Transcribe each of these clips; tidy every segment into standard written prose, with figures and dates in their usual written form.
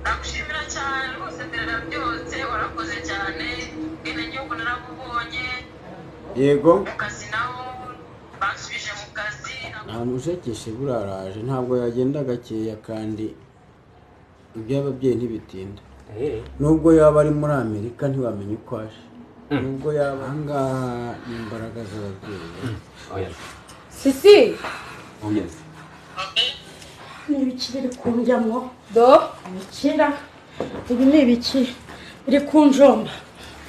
nagushimira cyane rwose terera byose warakoze cyane bene gihugu narabubonye yego mu kazi naho bansubije mu kazi ahantu ushekeshe buraraje ntabwo yagenda gakeya kandi iby'ababyeyi ntibitinda nubwo yaba ari muri Amerika ntiwamenye uko aje nubwo yaba ahangaha ni imbaraga z'ababyeyi Sisi Yes. ni ibiki biri kunjyamo do bikira ibi ni ibiki biri kunjomba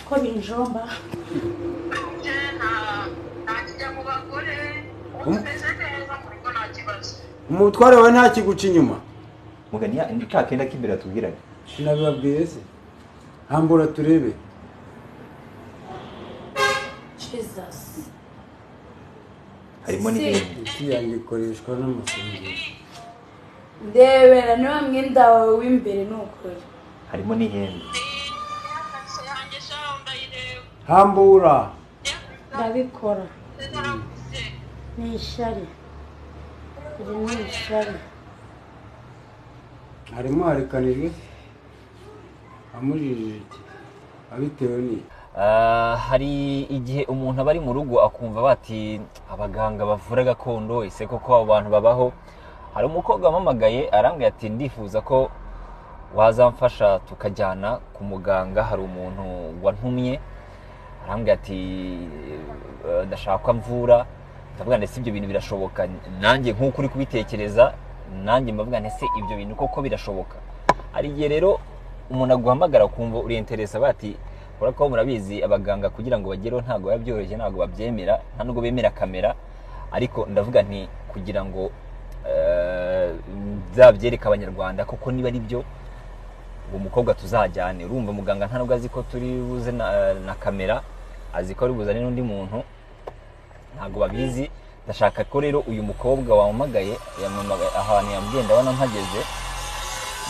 ko binjomba nta kijya mu bagore umeze neza mu rugo nta kibazo umutware wawe nta kiguca inyuma Mugani ya ndi kakenda kimbere atubwiranye. sinabibabwiye se hambura turebe Jesus Harimo ni isi yanjye ikoreshwa n'amasengesho ndebera niba mwenda wawe w'imbere ni ukuri harimo n'ihembe. amaso yanjye shaho ndayireba hambura ndabikora narakuze ni ishyari iri ni ishyari harimo harekanijwe amujijije iki abitewe ni hari igihe umuntu aba ari mu rugo akumva bati abaganga bavura gakondo ese koko abo bantu babaho. Hari umukobwa wamamagaye arambwira ati ndifuza ko wazamfasha tukajyana ku muganga, hari umuntu wantumye arambwira ati ndashaka ko amvura. Ndavuga ndetse ibyo bintu birashoboka, nanjye nk'uko uri kubitekereza nanjye mbavuga ndetse ibyo bintu koko birashoboka. Hari igihe rero umuntu aguhamagara ukumva uriyenteresa bati urako murabizi abaganga kugira ngo bagereho ntago babyoroshye, ntago babyemera, nta nubwo bemera kamera, ariko ndavuga nti kugira ngo zabyereka abanyarwanda koko niba ari byo uwo mukobwa tuzajyane. Urumva muganga nta nubwo azi ko turi buze na kamera, azi ko ari buzane n'undi muntu, ntago babizi. Ndashaka ko rero uyu mukobwa wamamagaye ahantu yambwiye ndabona mpageze,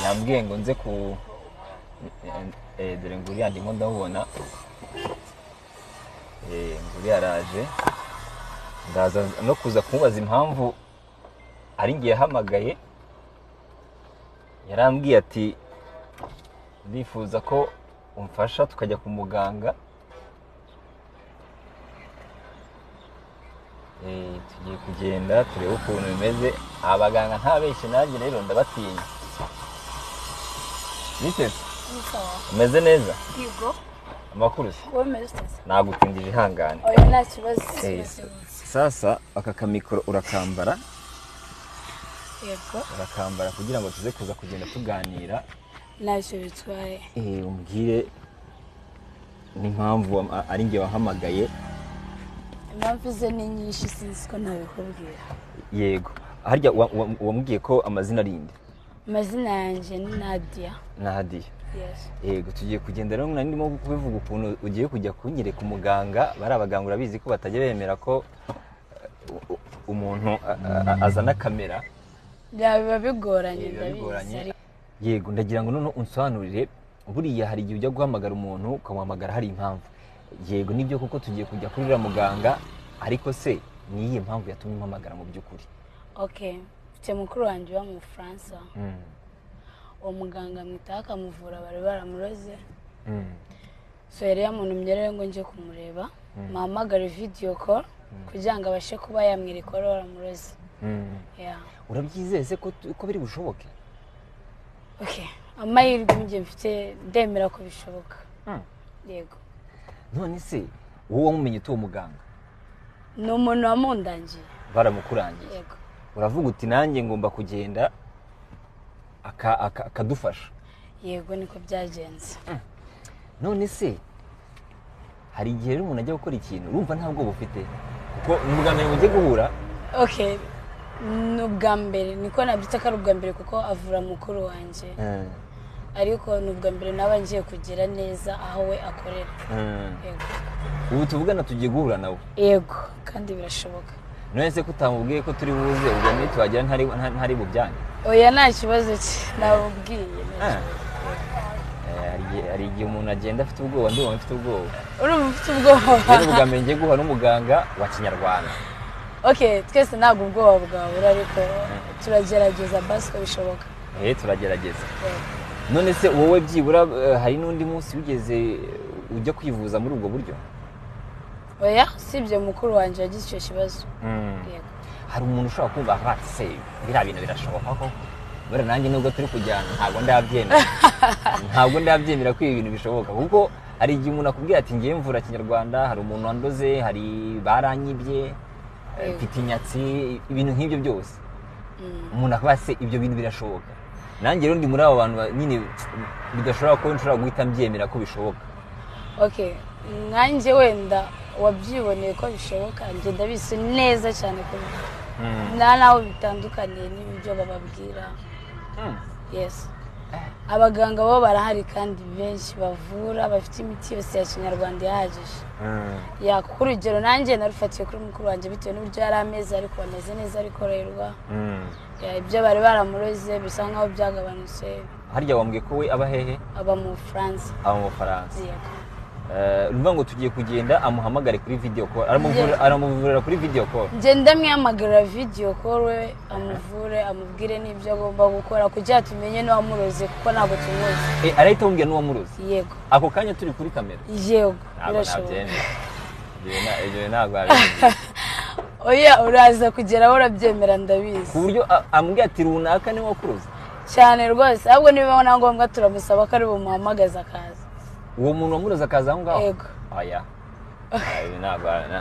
yambwiye ngo nze ku dore nguri yandi ngo ndabona nguri yaraje, ndaza no kuza kumubaza impamvu ari ngiye yahamagaye. Yarambwiye ati ndifuza ko umfasha tukajya ku muganga, tugiye kugenda turebe ukuntu bimeze. Abaganga ntabeshye nanjye rero ndabatinya. Biteze umeze neza? yego Amakuru se wowe umeze neza nagutindije ihangane. oya nta kibazo Sasa aka kamikoro urakambara, yego urakambara kugira ngo tuze kuza kugenda tuganira. ntacyo bitwaye Umbwire n'impamvu ari nge wahamagaye. impamvu ze ni nyinshi sinzi ko ntabikubwira. Yego, harya wambwiye ko amazina ari nde? amazina yanjye ni Nadia. Nadia. Yes. Yego, tugiye kugenda rero ndimo kubivuga ukuntu ugiye kujya kunyereka umuganga. Bari abaganga urabizi ko batajya bemera ko umuntu azana kamera. Biba bigoranye ndabizi. Yego, ndagira ngo none unsobanurire, buriya hari igihe ujya guhamagara umuntu ukamuhamagara hari impamvu. Yego nibyo kuko tugiye kujya kurira muganga, ariko se niyihe mpamvu yatumye umpamagara mu by'ukuri? Okay, mfite mukuru wanjye uba mu Faransa. Uwo muganga amwitaho akamuvura, bari baramuroze. So yari yamuntumye rero ngo njye kumureba, muhamagare video call kugira ngo abashe kuba yamwereka ko baramuroze. Urabyizeye se ko biri bushoboke? Okay, amahirwe njye mfite ndemera ko bishoboka. Yego. None se wowe wamumenye uwo muganga? Ni umuntu wamundangiye. Baramukurangiye? Yego. Uravuga uti nanjye ngomba kugenda akadufasha? Yego niko byagenze. None se hari igihe rero umuntu ajya gukora ikintu urumva nta bwoba ufite kuko ni ubwa mbere mugiye guhura? Okay, ni ubwa mbere, niko nabyita ko ari ubwa mbere kuko avura mukuru wanjye. Ariko ni ubwa mbere naba ngiye kugira neza aho we akorera. Yego. Ubu tuvugana tugiye guhura nawe? Yego, kandi birashoboka. None se ko utamubwiye ko turi buze ubwo ni tuhagira ntari bujyane? Oya nta kibazo nabubwiye. Hari igihe umuntu agenda afite ubwoba, ndi umuntu ufite ubwoba. Urumva ufite ubwoba? Rero ubwa mbere ngiye guhura n'umuganga wa Kinyarwanda. Okay, twese ntabwo ubwoba bwawe ariko turagerageza basi ko bishoboka. Turagerageza. none se wowe byibura hari n'undi munsi wigeze ujya kwivuza muri ubwo buryo? oya sibyo mukuru wanjye yagize icyo kibazo. Yego. Hari umuntu ushobora kumva ati se biriya bintu birashoboka ko bora nanjye nubwo turi kujyana ntabwo ndabyemera ko ibi bintu bishoboka, kuko hari igihe umuntu akubwira ati ngiye mvura kinyarwanda, hari umuntu wandoze, hari baranyibye, mfite inyatsi, ibintu nk'ibyo byose. Umuntu akaba se ibyo bintu birashoboka. Nanjye rero ndi muri abo bantu nyine bidashobora ko nshobora guhita mbyemera ko bishoboka. Okay, nkanjye wenda wabyiboneye ko bishoboka, njye ndabizi neza cyane ko naho bitandukaniye n'ibyo bababwira. Yes. Abaganga bo barahari kandi benshi bavura, bafite imiti yose ya kinyarwanda ihagije. Kuko urugero nanjye narufatiye kuri mukuru wanjye bitewe n'uburyo yari ameze ariko ameze neza ariko rerwa. Ibyo bari baramuroze bisa nkaho byagabanutse. Harya wambwiye ko we aba hehe? Aba mu France. Aba mu France. Urumva ngo tugiye kugenda amuhamagare kuri video call, aramuvurira kuri video call. Ngenda mwihamagarira video call we amuvure, amubwire n'ibyo agomba gukora kugira tumenye n'uwamuroze kuko ntabwo tumuzi. Arahita umbwira n'uwamuroze? Yego. Ako kanya turi kuri kamera? Yego. Birashoboka. Ibyo ntabwo abizi. Oya uraza kugeraho urabyemera ndabizi. Ku buryo ambwira ati runaka ni wakuroze? Cyane rwose, ahubwo niba na ngombwa turamusaba ko ari bumuhamagaza akaza. Uwo muntu wamuroze akaza aho ngaho? Yego. Oya.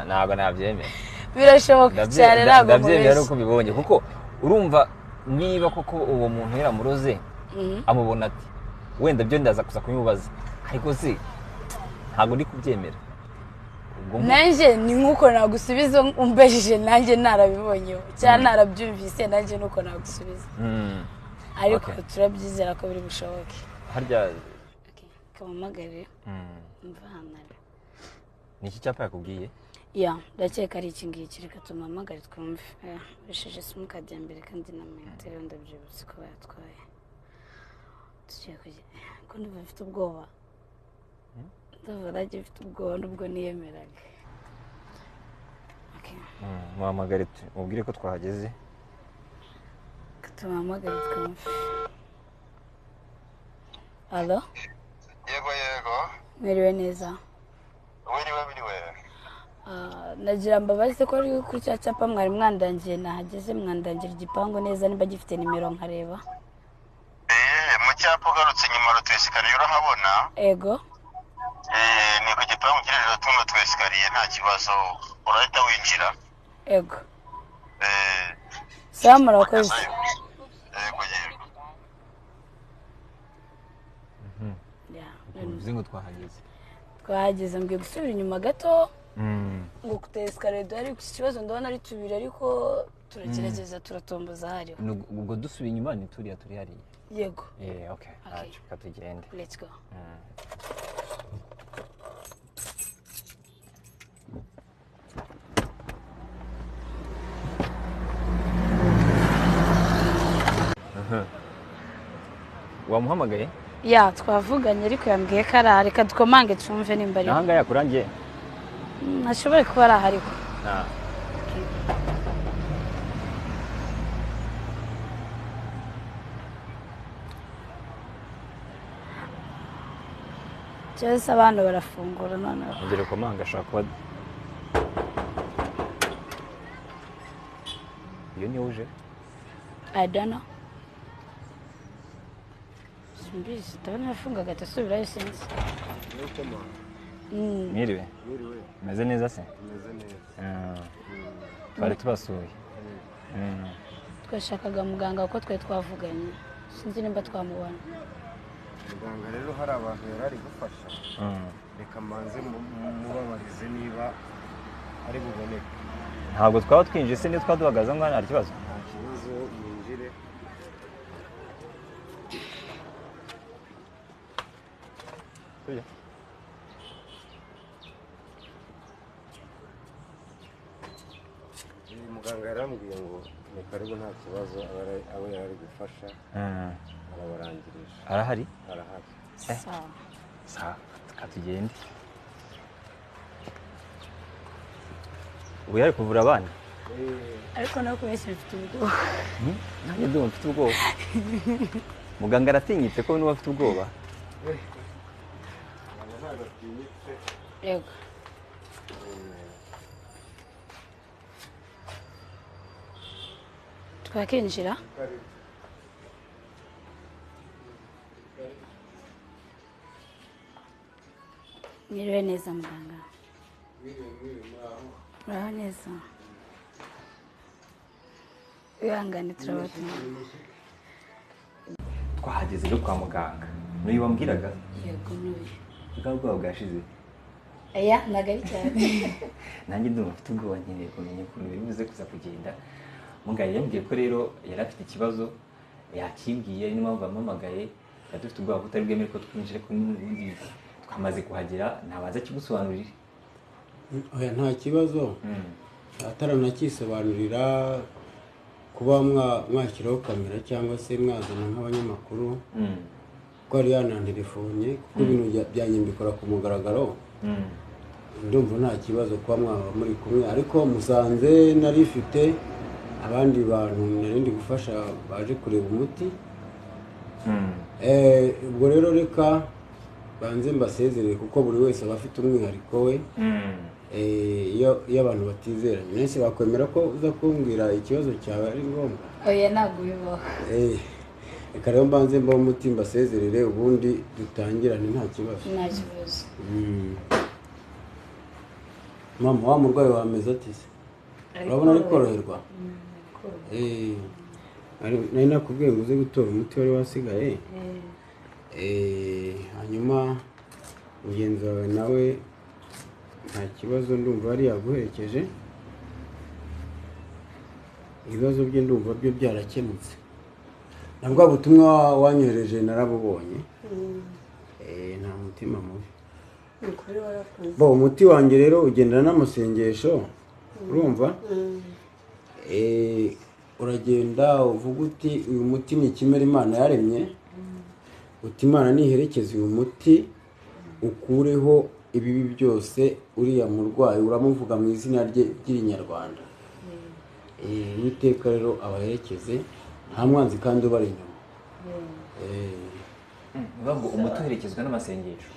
Ntabwo nabyemera. Birashoboka cyane ntabwo ndabyemera ari uko mbibonye, kuko urumva niba koko uwo muntu yaramuroze amubona ati wenda byo ndaza kuza kubimubaza, ariko se ntabwo ndi kubyemera. Nanjye ni nkuko nagusubiza umbejije nanjye narabibonyeho cyane narabyumvise nanjye nuko nagusubiza. Ariko turabyizera ko biri bushoboke. Harya kamamagare mvanare. Ni iki cyapa yakubwiye? Ndakeka ari iki ngiki, reka tumamagare twumve. Bishije simukadi ya mbere kandi na metero ndabyibutse ko bayatwaye. Tugiye kujya ko ndumva mfite ubwoba. Ndabona mfite ubwoba nubwo niyemeraga. Muhamagare mubwire ko twahageze. Tumamagare twumve. Allo? Yego. Mwiriwe neza. Wiriwe. Nagira mbabaze ko ari kuri cya cyapa mwari mwandangiye nahageze mwandangira igipangu neza niba gifite nimero nkareba. Mu cyapa ugarutse nyuma rutwesikariye urahabona? Ego. Ni ku gipangu kirerero tuno twesikariye nta kibazo urahita winjira. Ego. Sawa murakoze. Yego. Uzingo twahageze mbwiye gusubira inyuma gato ngo kutesikaredo ari ikibazo ndabona ari tubiri ariko turagerageza turatomboza hariho. Ubwo dusubira inyuma ni turi hariya? Yego. Okay. Katugende. Let's go. Wamuhamagaye? Twavuganye ariko yambwiye ko ari reka dukomange twumve nimba ari. Nahanga yakurangiye? Ntashobore kuba ari ariko. Cyose abantu barafungura none. Ngere komanga ashaka kuba. Iyo ni uje? I don't know. Simbizi, ndabona yafungaga atasubirayo sinzi. Mwiriwe. Meze neza se? Meze neza. Twari tubasuye. Twashakaga muganga ko twe twavuganye. Sinzi nimba twamubona. Muganga rero hari abantu yarari gufasha. Reka manze mubabarize niba ari buboneke. Ntabwo twaba twinjiye se niyo twaduhagaze ngo hari ikibazo? Nta kibazo yinjire. Muganga yarambwiye ngo ni karibu nta kibazo abo yari gufasha arabarangirije. Arahari? Arahari. Sawa, katugende. Ubu yari kuvura abana? Ariko nako wese mfite ubwoba. Nanjye ndumva mfite ubwoba. muganga aratinyitse ko n'uba afite ubwoba. yego twakinjira mwiriwe neza muganga muraho neza wihangane turabatumye Twahageze no kwa muganga. N'uyu wambwiraga yego n'uyu bwa bwoba bwashize. aya nagari cyane Nanjye ndumva mfite ubwoba nkeneye kumenya ukuntu bivuze kuza kugenda. Muganga yambwiye ko rero yari afite ikibazo yakimbwiye niyo mpamvu bampamagaye dufite ubwoba ko utari bwemere ko twinjire ko n'ubundi twamaze kuhagera ntabaza kigusobanurira. oya nta kibazo ataranakisobanurira kuba mwashyiraho kamera cyangwa se mwazana nk'abanyamakuru ko ari yanandirefonye kuko ibintu byanjye mbikora ku mugaragaro ndumva nta kibazo kuba mwaba muri kumwe ariko musanze narifite abandi bantu narindi gufasha baje kureba umuti ubwo rero reka banze mbasezerere kuko buri wese aba afite umwihariko we iyo abantu batizeranye nese bakwemera ko uza kumbwira ikibazo cyawe ari ngombwa oya ntabwo bibaho reka rero mbanze mbaho umuti mbasezerere ubundi dutangirane nta kibazo nta kibazo mama wa murwayi wameze ati se urabona ari koroherwa nari nakubwiye ngo uze gutora umuti wari wasigaye hanyuma mugenzi wawe nawe nta kibazo ndumva yari yaguherekeje ibibazo bye ndumva byo byarakemutse na bwa butumwa wanyohereje narabubonye nta mutima mubi bo umuti wanjye rero ugendana n'amasengesho urumva uragenda uvuga uti uyu muti ni ikimera Imana yaremye uti Imana niherekeza uyu muti ukureho ibibi byose uriya murwayi uramuvuga mu izina rye ry'Inyarwanda Uwiteka rero abaherekeze nta mwanzi kandi ubari inyuma bavuga umuti uherekezwa n'amasengesho.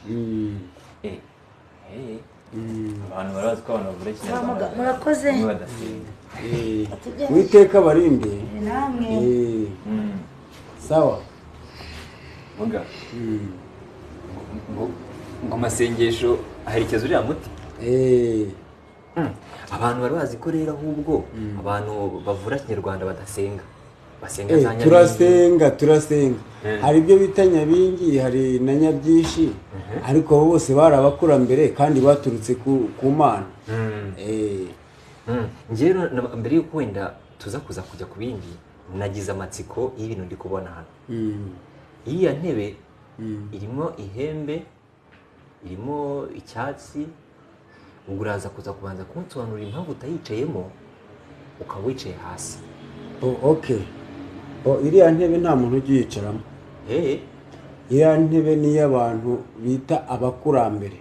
Abantu barazi ko abantu bavuga Ikinyarwanda murakoze badasenga. Uwiteka abarinde namwe sawa Muga ngo amasengesho aherekeza uriya muti. Abantu bari bazi ko rero ahubwo abantu bavura Kinyarwanda badasenga basenga za Nyabingi. turasenga hari ibyo bita Nyabingi hari na Nyabyishi ariko abo bose bari abakurambere kandi baturutse ku Mana. Njyewe mbere y'uko wenda tuza kujya ku bindi nagize amatsiko y'ibintu ndi kubona hano. Iriya ntebe irimo ihembe irimo icyatsi ubwo uraza kuza kubanza kunsobanurira impamvu utayicayemo ukaba wicaye hasi. Okay iriya ntebe nta muntu ujya uyicaramo. Iriya ntebe ni iy'abantu bita abakurambere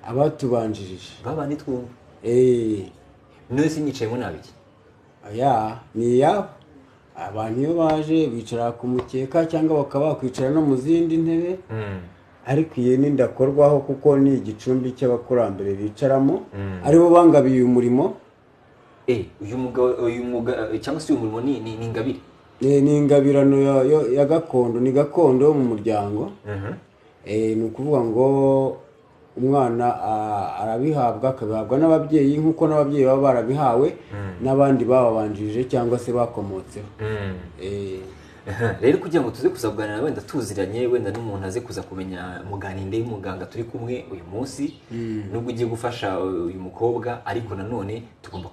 abatubanjirije babandi twumva. None sinyicayemo nabiki ni iyabo abantu iyo baje bicara ku mukeka cyangwa bakaba bakwicara no mu zindi ntebe ariko iyi ni ndakorwaho kuko ni igicumbi cy'abakurambere bicaramo aribo bangabiye umurimo. uyu mwuga cyangwa se uyu murimo ni ingabire. Ni ingabirano ya gakondo ni gakondo yo mu muryango. Ni ukuvuga ngo umwana arabihabwa akabihabwa n'ababyeyi nk'uko n'ababyeyi baba barabihawe n'abandi bababanjirije cyangwa se bakomotseho. Rero kugira ngo tuze kuzaganira wenda tuziranye wenda n'umuntu aze kuza kumenya muganinde y'umuganga turi kumwe uyu munsi nubwo ugiye gufasha uyu mukobwa ariko nanone tugomba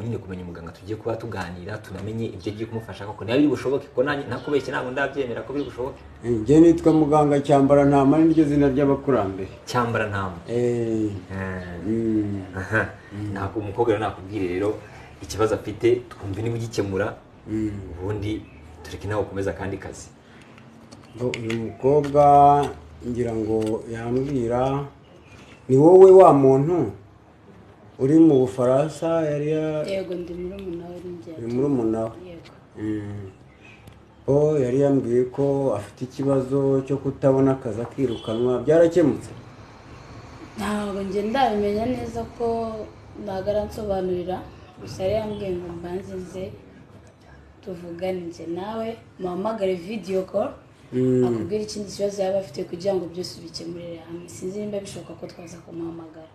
nyine kumenya umuganga tugiye kuba tuganira tunamenye ibyo agiye kumufasha koko niba biri bushoboke ko nakubeshye ntabwo ndabyemera ko biri bushoboke. Njye nitwa muganga Cyambarantama niryo zina ry'abakurambere. Cyambarantama. Ntabwo umukobwa rero nakubwire rero ikibazo afite twumve niba ugikemura ubundi tureke nawe ukomeza kandi kazi. Uyu mukobwa ngira ngo yambwira ni wowe wa muntu uri mu Bufaransa yari yego ndi murumuna we murumuna we. yari yambwiye ko afite ikibazo cyo kutabona akazi akirukanwa, byarakemutse? ntabwo njye ndabimenya neza ko ntabwo aransobanurira, gusa yari yambwiye ngo mbanze nze tuvugane njye nawe muhamagare video call akubwira ikindi kibazo yaba afite kugira ngo byose ubikemurire hamwe. Sinzi nimba bishoboka ko twaza kumuhamagara.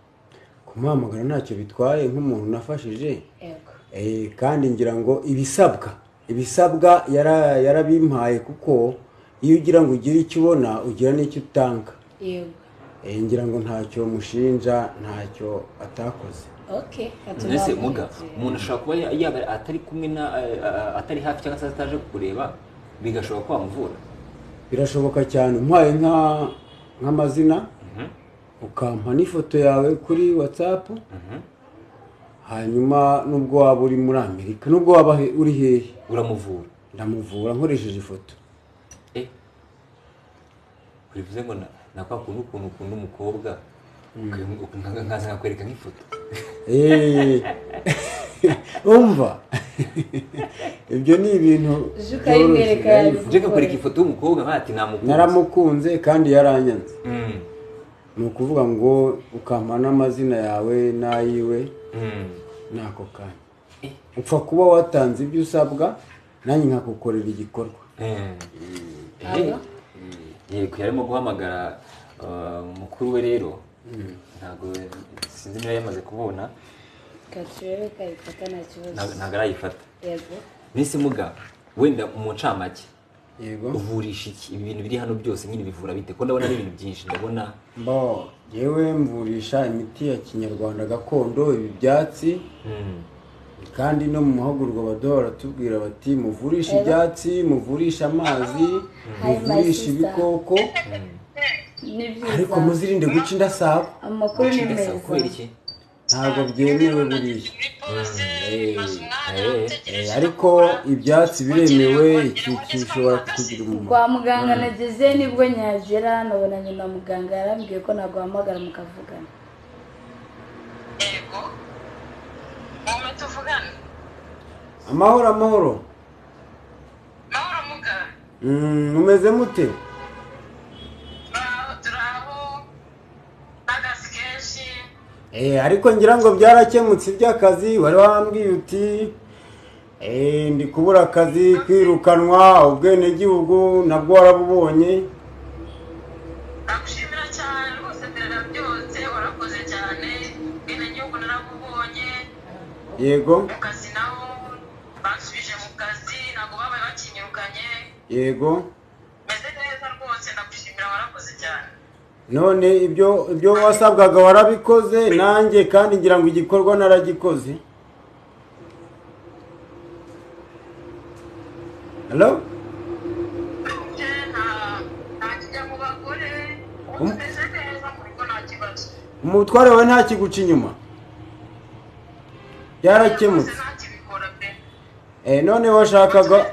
Kumuhamagara ntacyo bitwaye nk'umuntu nafashije. Yego. Kandi ngira ngo ibisabwa yarabimpaye, kuko iyo ugira ngo ugire icyo ubona ugira n'icyo utanga. Yego. Ngira ngo ntacyo mushinja, ntacyo atakoze. Okay. Nese muga umuntu ashobora kuba yaba atari kumwe na atari hafi cyangwa se ataje kureba bigashoboka ko amuvura. Birashoboka cyane, umpaye nk'amazina ukampa n'ifoto yawe kuri WhatsApp, hanyuma nubwo waba uri muri Amerika, nubwo waba uri hehe, uramuvura. Ndamuvura nkoresheje ifoto. Urivuze ngo nakwa ukuntu umukobwa nkaza nkakwereka nk'ifoto. Umva ibyo ni ibintu je kakwereka ifoto y'umukobwa nkati namukunze, naramukunze kandi yaranyanze. Ni ukuvuga ngo ukampa n'amazina yawe n'ayiwe, nako kanya upfa kuba watanze ibyo usabwa, nanjye nkakukorera igikorwa. Yego, yarimo guhamagara mukuru we rero, ntabwo sinzi niba yamaze kubona. Katurebe kayifata nta kibazo. Ntabwo arayifata. Yego. Nise muga wenda umuncamake. Yego. Uvurisha iki? Ibi bintu biri hano byose nyine bivura bite? Ko ndabona ari ibintu byinshi, ndabona yewe mvurisha imiti ya kinyarwanda gakondo, ibi byatsi. Kandi no mu mahugurwa baduhora tubwira bati muvurisha ibyatsi, muvurisha amazi, muvurisha ibikoko, ariko muzirinde guca indasabo. Amakuru ni meza. Ntabwo byemewe buriya. Ariko ibyatsi biremewe, iki gishobora kugira umumaro. Kwa muganga nageze nibwo nyagera, nabonanye na muganga yarambwiye ko naguhamagara mukavugana. Yego. Mama tuvugana. Amahoro. Mahoro muga. Mumeze mute? Turaho. N'akazi kenshi. Ariko ngira ngo byarakemutse iby'akazi. Wari wambwiye uti ndi kubura akazi, kwirukanwa, ubwenegihugu nabwo warabubonye. Nagushimira cyane rwose, mbere byose warakoze cyane, ubwenegihugu narabubonye. Yego. Mu kazi naho basubije mu kazi, ntabwo babaye bakinyirukanye. Yego. Meze neza rwose, nagushimira, warakoze cyane. None ibyo wasabwaga warabikoze, nanjye kandi ngira ngo igikorwa naragikoze. Hello? Umutware wawe nta kiguca inyuma? Byarakemutse. None washakaga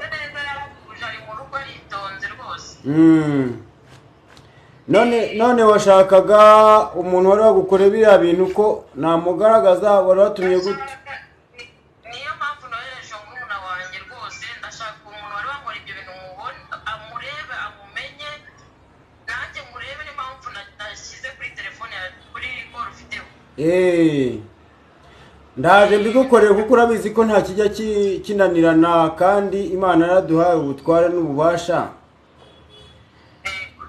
none washakaga umuntu wari wagukore biriya bintu ko namugaragaza, wari watumye gute? Niyo mpamvu nohereje umwana wanjye rwose, ndashaka umuntu wari wakora ibyo bintu amurebe, amumenye, nanjye murebe. Niyo mpamvu nashyize kuri telefone kuri call ufiteho. Ndaje mbigukorera kuko urabizi ko nta kijya kinanirana, kandi Imana yaraduhaye ubutware n'ububasha,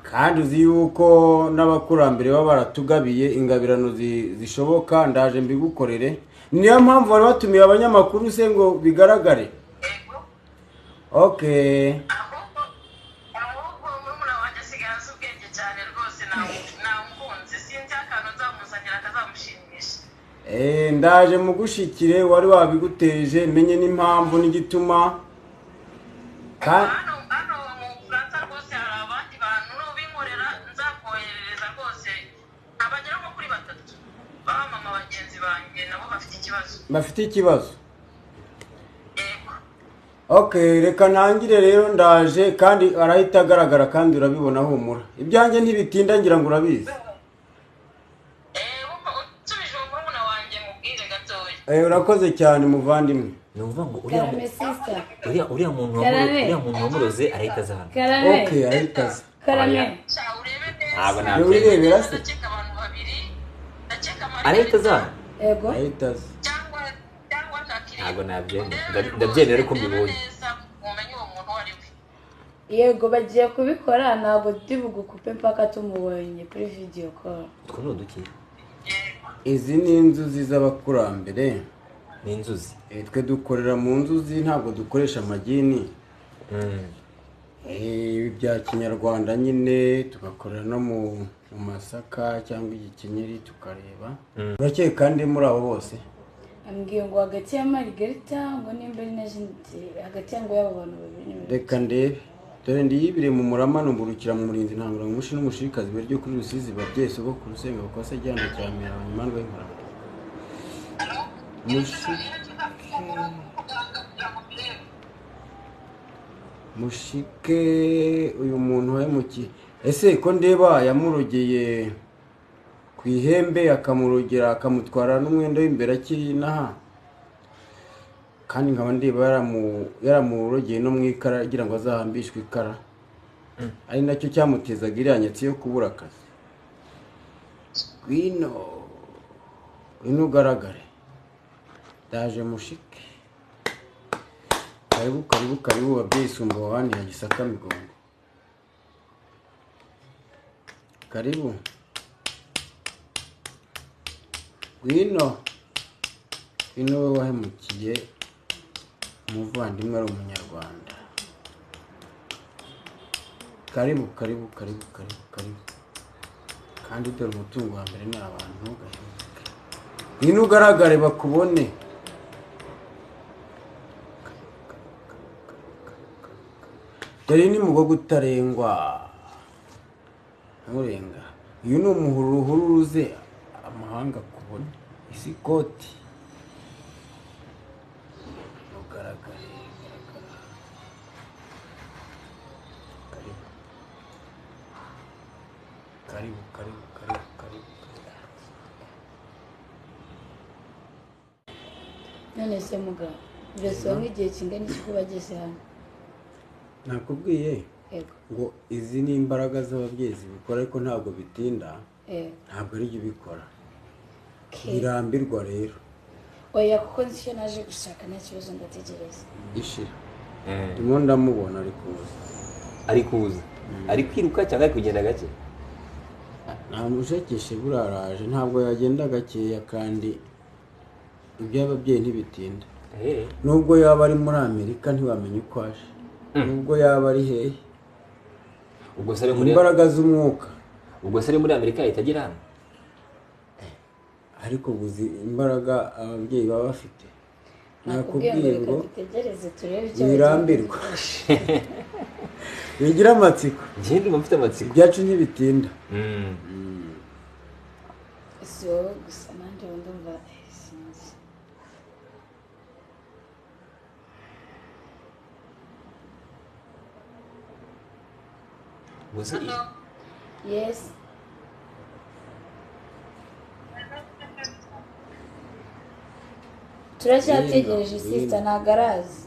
kandi uzi yuko n'abakurambere baba baratugabiye ingabirano zishoboka. Ndaje mbigukorere, niyo mpamvu wari watumiye abanyamakuru se ngo bigaragare. Okay. Ahubwo murumuna wanjye asigaye azi ubwenge cyane rwose, namukunze, sinzi akantu nzamuzanira akazamushimisha. Ndaje mugushikire, wari wabiguteje, menye n'impamvu n'igituma. Hano mu Bufaransa rwose hari abandi bantu n'ubinkorera nzakoherereza rwose, abagera nko kuri 3 b'abamama bagenzi banjye, nabo bafite ikibazo. Bafite ikibazo? Yego. Okay, reka ntangire rero, ndaje kandi arahita agaragara, kandi urabibona, humura. Ibyanjye ntibitinda, ngira ngo urabizi. Nsubije murumuna wanjye mubwire gatoya. urakoze cyane muvandimwe. numva ngo Karame sister. uriya muntu wamuroze arahita aza hano. Karame. Okay, arahita aza. Karame. Ntabwo Niba urebera se. ndakeka abantu babiri ndakeka arahita aza hano. Ego. Arahita aza. cyangwa ntakiri Ntabwo nabyemera. Ndabyemera ko mbibonye. umenye uwo muntu wari we. Yego bagiye kubikora ntabwo tubugukupe mpaka tumubonye kuri video call. Utwo ni uduki? Izi ni inzuzi z'abakurambere. Ni inzuzi. Twe dukorera mu nzuzi ntabwo dukoresha amagini. Bya kinyarwanda nyine tugakorera no mu masaka cyangwa igikenyeri tukareba. Urakeye kandi muri abo bose. Ambwiye ngo hagati ya Margarita ngo nimba ari na Jeanette hagati yango y'abo bantu babiri. Reka ndebe. Dore ndiyibire mu murama numburukira mu murinzi ntangura umushi n'umushikazi beryo kuri Rusizi babye soko ku Rusenga bakose ajyana cyamera abanyamana b'inkora. Mushike uyu muntu wahemukiye. Ese ko ndeba yamurogeye ku ihembe akamurogera akamutwara n'umwenda w'imbere akiri naha. Kandi nkaba ndeba yaramurogeye no mu ikara agira ngo azahambishwe ikara. Ari nacyo cyamutezaga iriya nyatsi yo kubura akazi. Gwino ugaragare. Daje mushike. Karibu babyeyi Sumba wabandi ya Gisaka Migongo. Karibu. Gwino we wahemukiye umuvandimwe ari umunyarwanda. Karibu. Kandi dore umutungo wa mbere ni abantu ntugahemuke. Gwino ugaragare bakubone. Dore ni mugogo utarengwa. Nturenga. Uyu ni umuhuruhuruze amahanga kubona. Isi koti. Ugaragare. Karibu. None se muga. Birasaba nk'igihe kingana iki kuba ageze hano. Nakubwiye ngo izi ni imbaraga z'ababyeyi zibikora ariko ntabwo bitinda. Ntabwo ari ubikora. Birambirwa rero. Oya kuko nicyo naje gushaka nta kibazo ndategereza. Ishira. Ndimo ndamubona Ari kuza. Ari kwiruka cyangwa ari kugenda gake? Namushakishe buraraje ntabwo yagenda gakeya kandi iby'ababyeyi ntibitinda. Nubwo yaba ari muri Amerika ntiwamenye uko aje. Nubwo yaba ari hehe. Ubwo sare muri imbaraga z'umwuka. Ubwo sare muri Amerika itagira hano. Ariko buzi imbaraga ababyeyi baba bafite. Nakubwiye ngo dutegereze turebe icyo birambirwa. Bigira amatsiko. Ngende mfite amatsiko. Ibyacu ntibitinda. So gusa manje ndumva sinzi. Was it? Yes. Turacyategereje sister ntabwo arazi.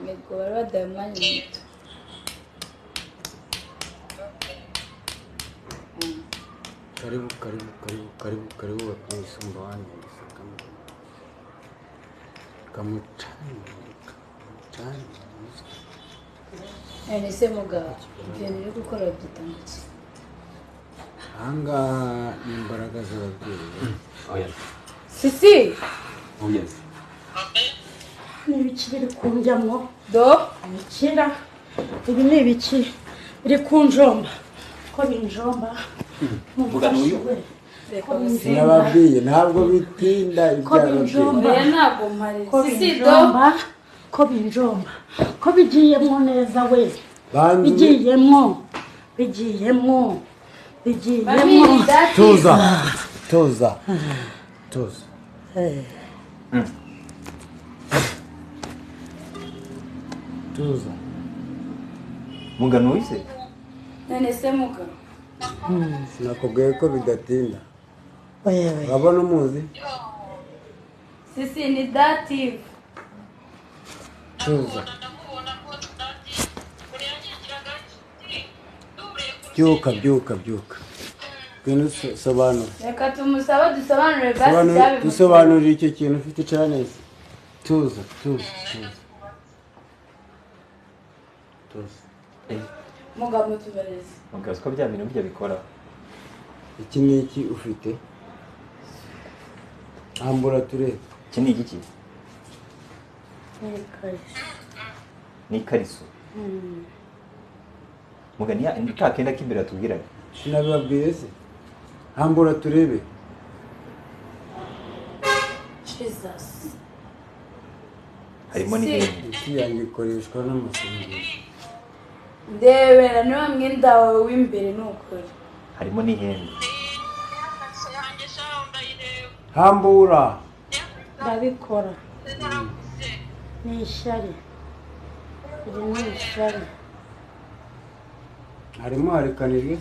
Yego bari badaye umwanya muto. Karibu bakwiye Sumba wanjye Gisaka kamucanye. Ese mugabo ibintu uri gukora byitambutse. Ahangaha ni imbaraga z'ababyeyi. Oya. Sisi. Yes. Ni ibiki biri kunjyamo Do bikira ibi ni ibiki biri kunjomba ko binjomba Mugano n'ababyeyi ntabwo bitinda iby'ababyeyi. oya ntabwo mpari. Sisi do ko binjomba ko bigiyemo neza we bigiyemo tuza Mugano wise? none se muga sinakubwiye ko bidatinda. Oya. urabona umuzi Sisi ni dative. tuza ndamubona rwose dati kure yanyigiraga byuka ngwino sobanura Reka tumusabe dusobanure basi byabivuze. dusobanurire icyo kintu ufite icara neza tuza Mugabo tubereze. mugazi ko bya bintu byo bikora iki ni iki ufite hambura turebe iki ni igiki ni ikariso mugani ka kenda k'imbere atubwiraga sinabibabwiye se hambura turebe Jesus. harimo n'ihene isi yanjye ikoreshwa n'amasengesho Ndebera niba mwenda wawe w'imbere nukuri. harimo n'ihene yanjye shaho ndayireba hambura ndabikora narakuze ni ishyari iri ni ishyari harimo harekanijwe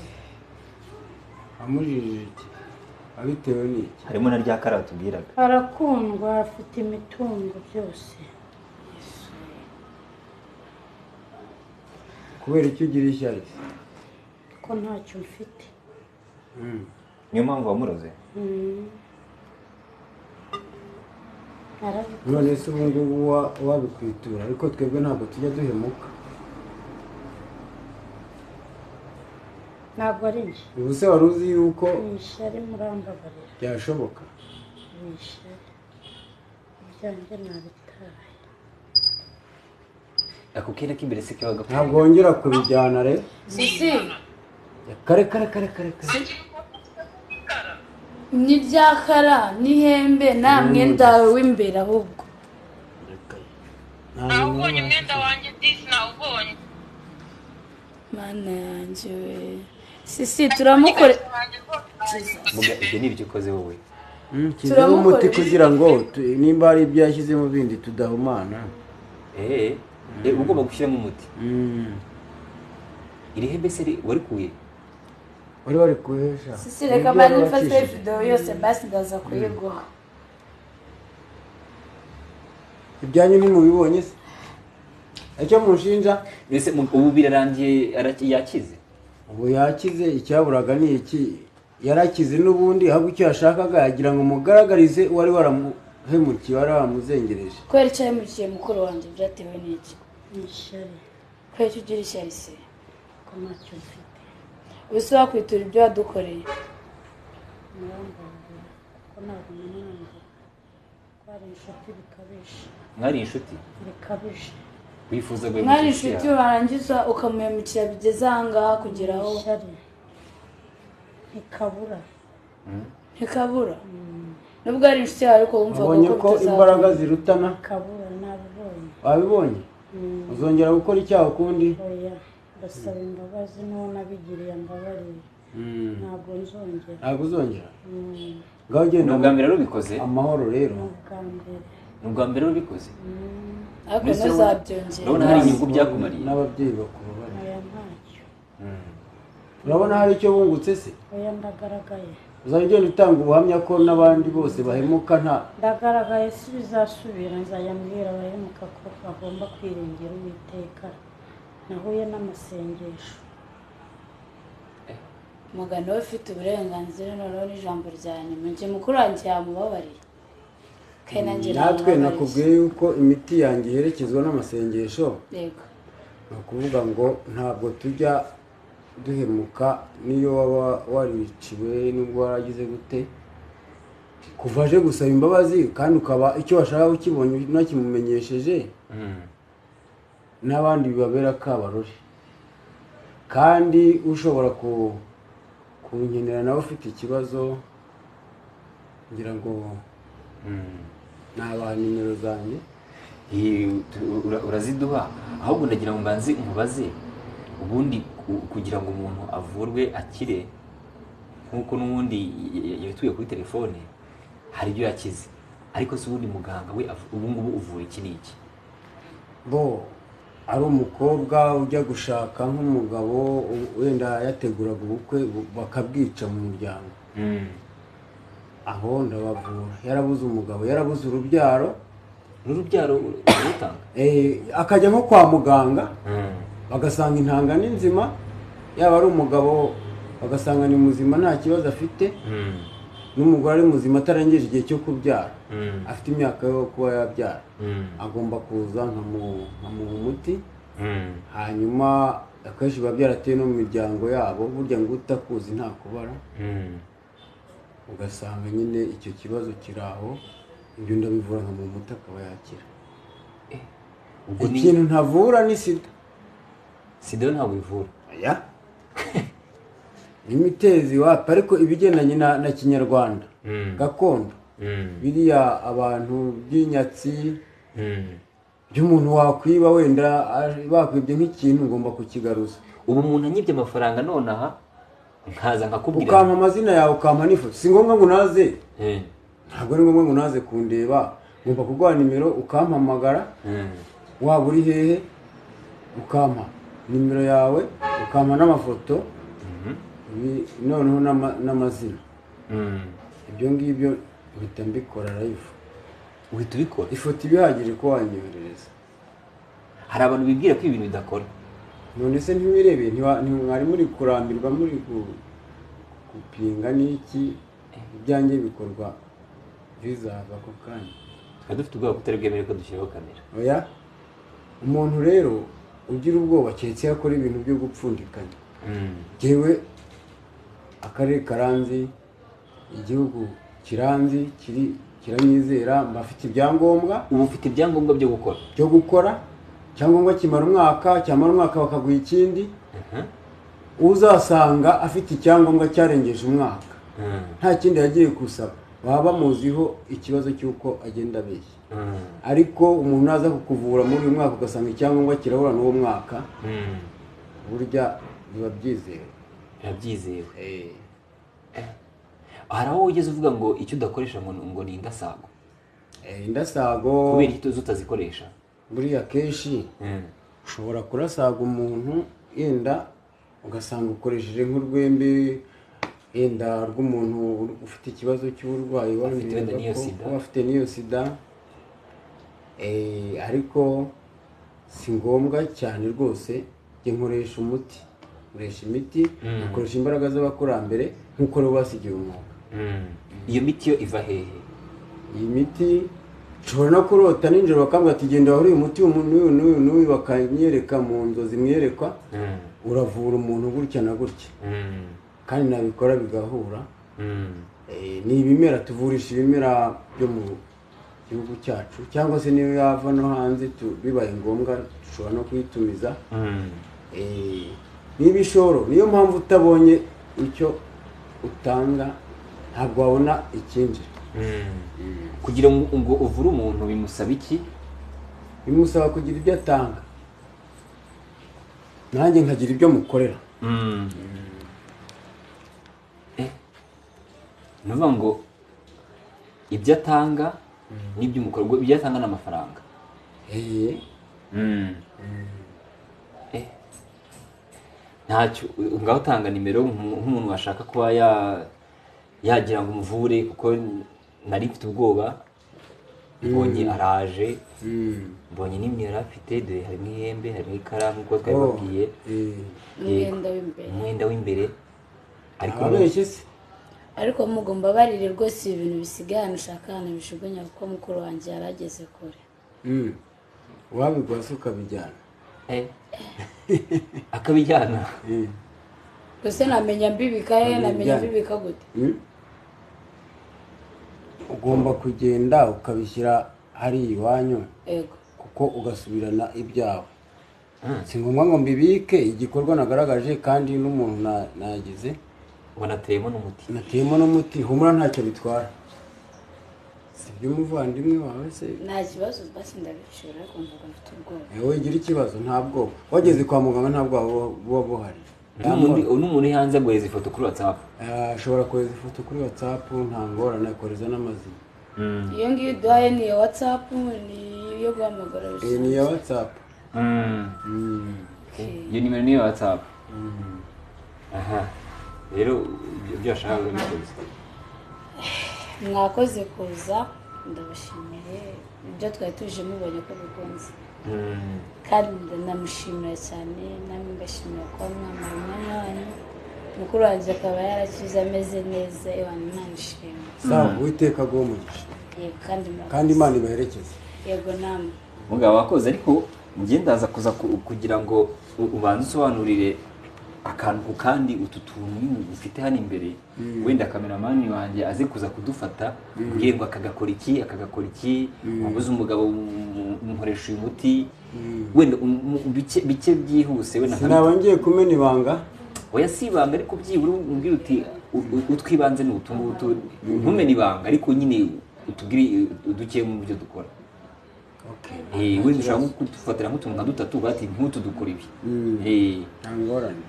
amujijije iki abitewe n'iki harimo na rya kara atubwiraga arakundwa afite imitungo byose kubera icyo ugira ishyari ko ntacyo mfite niyo mpamvu wamuroze arabikora none se ubu ngubu wabikwitura ariko twebwe ntabwo tujya duhemuka ntabwo ari njye ubu se wari uzi yuko ni ishyari murambabarira byashoboka ni ishyari ibyanjye nabitaye ako kenda k'imbere se kibaga ntabwo wongera kubijyana rero Sisi kare ni ryakara n'ihembe nta mwenda wawe w'imbere ahubwo. nawubonye umwenda wanjye disi nawubonye Mana yanjye we. Sisi turamukore. muga ibyo ni ibyo ukoze wowe kizeho umuti kugira ngo nimba hari ibyo yashyizemo bindi tudahumana ugomba gushyiramo umuti iri hembe se warikuye wari kuhesha Sisi reka mani mfate video yose basi ndaza kuyiguha. ibyanyu ntimubibonye se icyo mushinja mbese ubu birarangiye yakize ubu yakize icyaburaga ni iki yarakize n'ubundi ahubwo icyo yashakaga yagira ngo mugaragarize wari waramuhemukiye wari waramuzengereje. Kweri icyo yahemukiye mukuru wanjye byatewe n'iki? ni ishyari Kweri icyo ugira ishyari se ko ntacyo mfite ubuse wakwitura ibyo wadukoreye. murambabarira ko ntabwo umunango twari inshuti bikabije mwari inshuti bikabije wifuza Mwari inshuti warangiza ukamuhemukira bigeze ahangaha kugeraho ishyari ntikabura ntikabura. Nubwo ari inshuti yawe ariko wumva wabonye ko imbaraga zirutana kabura nabibonye wabibonye uzongera gukora icyaha ukundi oya ndasaba imbabazi n'uwo nabigiriye mbabarire ntabwo uzongera ngaho ugenda ni ubwa mbere rubikoze amahoro rero ni ubwa mbere rubikoze ariko ntuzabyongere. urabona hari inyungu byakumariye n'ababyeyi bakubabara oya ntacyo urabona hari icyo bungutse se oya ndagaragaye uzajya ugenda utanga ubuhamya ko n'abandi bose bahemuka ndagaragaye si bizasubira nzajya mbwira abahemuka ko bagomba kwirengera uwiteka nahuye n'amasengesho umugani we ufite uburenganzira noneho n'ijambo rya nyuma njye mukuru wanjye yamubabariye natwe nakubwiye yuko imiti yanjye iherekezwa n'amasengesho yego ni ukuvuga ngo ntabwo tujya duhemuka niyo waba wariciwe nubwo waragize gute kuva aje gusaba imbabazi kandi ukaba icyo washaka ukibonye unakimumenyesheje n'abandi bibabera akabarore kandi ushobora kunkenera nawe ufite ikibazo ngira ngo nabaha nimero zanjye uraziduha ahubwo ndagira ngo mbanze umubaze ubundi kugira ngo umuntu avurwe akire nk'uko n'ubundi yabituye kuri telefone hari ibyo yakize ariko si ubundi muganga we ubu ngubu uvura iki n'iki bo ari umukobwa ujya gushaka nk'umugabo wenda yateguraga ubukwe bakabwica mu muryango aho ndabavura yarabuze umugabo yarabuze urubyaro n'urubyaro rutanga akajya nko kwa muganga bagasanga intanga ni nzima yaba ari umugabo bagasanga ni muzima nta kibazo afite n'umugore ari muzima atarengeje igihe cyo kubyara afite imyaka yo kuba yabyara agomba kuza nkamuha umuti hanyuma akenshi biba byarateye no mu miryango yabo burya ngo utakuzi nta kubara ugasanga nyine icyo kibazo kiri aho ibyo ndabivura nkamuha umuti akaba yakira ikintu ntavura ni sida. Sida ntabwo ivura imitezi wapi ariko ibigendanye na kinyarwanda gakondo biriya abantu by'inyatsi by'umuntu wakwiba wenda bakwibye nk'ikintu ngomba kukigaruza. ubu umuntu anyibye amafaranga none aha nkaza nkakubwira ukampa amazina yawe ukampa n'ifoto si ngombwa ngo unaze ntabwo ari ngombwa ngo unaze kundeba ngomba kuguha nimero ukampamagara waba uri hehe ukampa nimero yawe ukampa n'amafoto noneho n'amazina ibyo ngibyo uhita mbikora live. uhita ubikora ifoto ibihagije ko wanyoherereza. hari abantu bibwira ko ibintu bidakora none se ntibirebe ntimwari muri kurambirwa muri gupinga n'iki ibyanjye bikorwa bizava ako kanya twari dufite ubwoba kutari bwemere ko dushyiraho kamera oya umuntu rero ugira ubwoba keretse yakora ibintu byo gupfundikanya yewe akarere karanzi igihugu kiranzi kiranyizera mbafite ibyangombwa. ubu ufite ibyangombwa byo gukora icyangombwa kimara umwaka cyamara umwaka bakaguha ikindi uzasanga afite icyangombwa cyarengeje umwaka nta kindi yagiye gusaba baba bamuziho ikibazo cy'uko agenda abeshya ariko umuntu aza kukuvura muri uyu mwaka ugasanga icyangombwa kirahura n'uwo mwaka burya biba byizewe. hari aho wigeze uvuga ngo icyo udakoresha ngo ni indasago kubera icyo utazikoresha buriya kenshi ushobora kurasaga umuntu yenda ugasanga ukoresheje nk'urwembe yenda rw'umuntu ufite ikibazo cy'uburwayi afite n'iyo sida ariko si ngombwa cyane rwose njye nkoresha imiti nkoresha imbaraga z'abakurambere nk'uko rero basigiye umwuga. iyo miti yo iva hehe? iyi miti ushobora no kurota nijoro bakambwira ati genda wahuriye umuti n'uyu bakanyereka mu nzozi mwerekwa uravura umuntu gutya na gutya kandi nabikora bigahura. ni ibimera tuvurisha ibimera byo mu gihugu cyacu cyangwa se niyo yava no hanze bibaye ngombwa dushobora no kuyitumiza n'ibishoro. niyo mpamvu utabonye icyo utanga ntabwo wabona ikinjira. kugira ngo uvure umuntu bimusaba iki? bimusaba kugira ibyo atanga nanjye nkagira ibyo mukorera. ni ukuvuga ngo ibyo atanga n'ibyo umukorwa ibyo atanga n'amafaranga. ntacyo ngaho utanga nimero nk'umuntu washaka kuba yagira ngo umuvure kuko nari mfite ubwoba mbonye araje mbonye n'imyenda afite dore harimo ihembe harimo ikaramu nk'uko twabibabwiye umwenda w'imbere ariko mugomba barire rwose ibintu bisigaye hano ushaka hano bishugunya kuko mukuru wanjye yarageze kure. wabigwa se ukabijyana akabijyana gusa namenya mbibika namenya mbibika gute? ugomba kugenda ukabishyira hari iwanyu kuko ugasubirana ibyawe. si ngombwa ngo mbibike igikorwa nagaragaje kandi n'umuntu nagize ngo nateyemo n'umuti humura ntacyo bitwara. si by'umuvandimwe wawe se nta kibazo basi ndabishobora ariko mvuga mfite ubwoba. wowe gira ikibazo ntabwo wageze kwa muganga ntabwo buba buhari. n'umuntu uri hanze agohereza ifoto kuri WhatsApp ashobora kohereza ifoto kuri WhatsApp nta ngorane akohereza n'amazina. iyo ngiyo uduhaye ni iya WhatsApp ni iyo guhamagara bisanzwe ni iya WhatsApp. iyo nimero ni iya WhatsApp. aha rero ibyo ashaka bikoze mwakoze kuza ndabashimiye ibyo twari tuje mubonye ko bikunze kandi ndamushimira cyane namwe mbashimira kuba mwamara umwanya wanyu mukuru wanjye akaba yarakize ameze neza abantu ntanishimye sawa uwiteka aguhe umugisha yego kandi Imana ibaherekeze yego namwe mugabo wakoze ariko njye ndaza kuza kugira ngo ubanze usobanurire akantu ku kandi utu tuntu ufite hano imbere wenda kameramani wanjye aze kuza kudufata ubwire ngo akagakora iki wabuze umugabo umukoresha uyu muti wenda bike byihuse wenda sinaba ngiye kumena ibanga oya si ibanga ariko byibura umbwira uti utwibanze ni utu ngutu ntumena ibanga ariko nyine utubwire uduke mu byo dukora wenda ushobora kudufatira nk'utuntu nka dutatu bati nk'utu dukora ibi nta ngorane